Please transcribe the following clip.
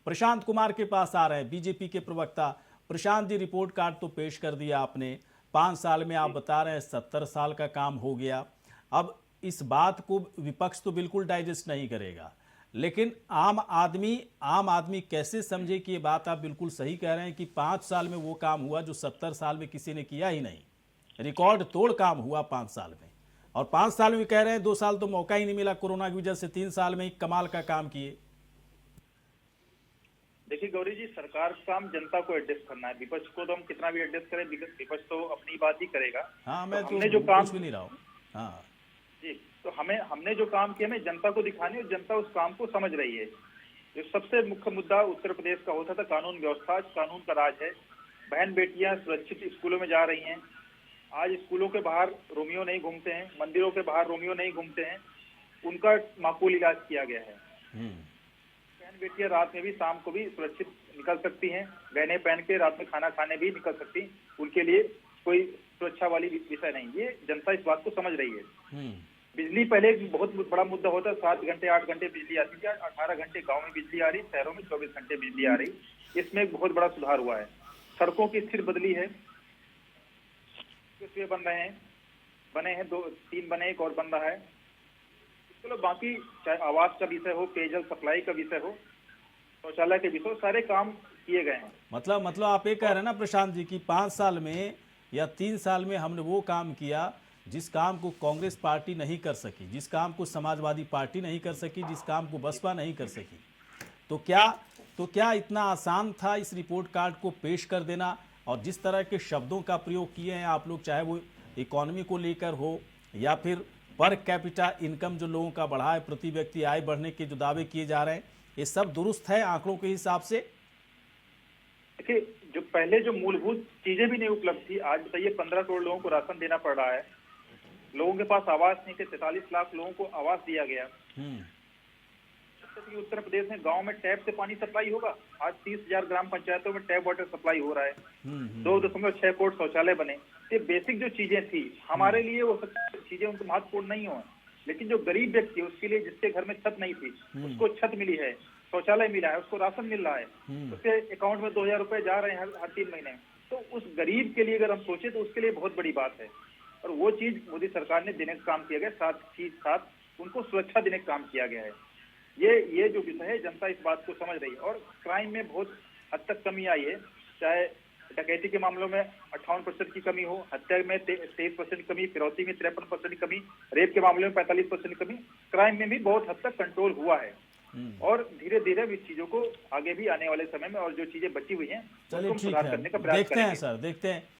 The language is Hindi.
प्रशांत कुमार के पास आ रहे हैं, बीजेपी के प्रवक्ता। प्रशांत जी, रिपोर्ट कार्ड तो पेश कर दिया आपने। 5 साल में आप बता रहे हैं 70 साल का काम हो गया। अब इस बात को विपक्ष तो बिल्कुल डाइजेस्ट नहीं करेगा, लेकिन आम आदमी कैसे समझे कि ये बात आप बिल्कुल सही कह रहे हैं कि 5 साल में वो काम हुआ जो 70 साल में किसी ने किया ही नहीं। रिकॉर्ड तोड़ काम हुआ 5 साल में, और 5 साल में कह रहे हैं 2 साल तो मौका ही नहीं मिला कोरोना की वजह से, 3 साल में ही कमाल का काम किए। देखिए गौरी जी, सरकार का काम जनता को एडजस्ट करना है। विपक्ष को तो हम कितना भी एडजस्ट करें, विपक्ष तो अपनी बात ही करेगा। हाँ, मैं तो हमने जो काम कुछ भी नहीं रहा हूँ। हाँ जी, तो हमने जो काम किया, हमें जनता को दिखाने, और जनता उस काम को समझ रही है। जो सबसे मुख्य मुद्दा उत्तर प्रदेश का होता था कानून व्यवस्था, आज कानून का राज है। बहन बेटियां सुरक्षित स्कूलों में जा रही हैं। आज स्कूलों के बाहर रोमियो नहीं घूमते हैं, मंदिरों के बाहर रोमियो नहीं घूमते हैं, उनका माकूल इलाज किया गया है। बहन बेटियां रात में भी, शाम को भी सुरक्षित निकल सकती हैं, गहने पहन के रात में खाना खाने भी निकल सकती, उनके लिए कोई सुरक्षा वाली विषय नहीं। ये जनता इस बात को समझ रही है। बिजली पहले एक बहुत बड़ा मुद्दा होता, 7 घंटे 8 घंटे बिजली आती थी, 18 घंटे गांव में बिजली आ रही, शहरों में 24 घंटे बिजली आ रही। इसमें एक बहुत बड़ा सुधार हुआ है। सड़कों की स्थिति बदली है, बन रहे हैं, बने हैं 2-3 बने, एक और बन रहा है। चलो बाकी चाहे आवास का विषय हो, पेयजल सप्लाई का विषय हो, शौचालय के विषय हो, सारे काम किए गए हैं। मतलब आप ये कह रहे हैं ना प्रशांत जी कि 5 साल में या 3 साल में हमने वो काम किया जिस काम को कांग्रेस पार्टी नहीं कर सकी, जिस काम को समाजवादी पार्टी नहीं कर सकी, जिस काम को बसपा नहीं कर सकी। तो क्या इतना आसान था इस रिपोर्ट कार्ड को पेश कर देना? और जिस तरह के शब्दों का प्रयोग किए हैं आप लोग, चाहे वो इकोनॉमी को लेकर हो या फिर पर कैपिटा इनकम जो लोगों का बढ़ा है, प्रति व्यक्ति आय बढ़ने के जो दावे किए जा रहे हैं, ये सब दुरुस्त है आंकड़ों के हिसाब से? देखिए, जो पहले जो मूलभूत चीजें भी नहीं उपलब्ध थी, आज बताइए 15 करोड़ लोगों को राशन देना पड़ रहा है। लोगों के पास आवास नहीं थे, 43 लाख लोगों को आवास दिया गया। उत्तर प्रदेश में गांव में टैप से पानी सप्लाई होगा। आज 30,000 ग्राम पंचायतों में टैप वाटर सप्लाई हो रहा है। 2.6 करोड़ शौचालय बने। ये बेसिक जो चीजें थी हमारे लिए, वो सब चीजें उनको महत्वपूर्ण नहीं हो, लेकिन जो गरीब व्यक्ति है उसके लिए, जिसके घर में छत नहीं थी, उसको छत मिली है, शौचालय मिला है, उसको राशन मिल रहा है, उसके अकाउंट में 2,000 रुपए जा रहे हैं हर 3 महीने। तो उस गरीब के लिए अगर हम सोचे तो उसके लिए बहुत बड़ी बात है, और वो चीज मोदी सरकार ने देने का काम किया गया। साथ ही साथ उनको सुरक्षा देने का काम किया गया है। ये जो विषय है, जनता इस बात को समझ रही है, और क्राइम में बहुत हद तक कमी आई है। चाहे डकैती के मामलों में 58% की कमी हो, हत्या में 23% कमी, फिरौती में 53% कमी, रेप के मामले में 45% कमी, क्राइम में भी बहुत हद तक कंट्रोल हुआ है। और धीरे धीरे इस चीजों को आगे भी आने वाले समय में, और जो चीजें बची हुई हैं, चलिए ठीक सुधार है, करने का प्रयास देखते हैं करेंगे। सर, देखते हैं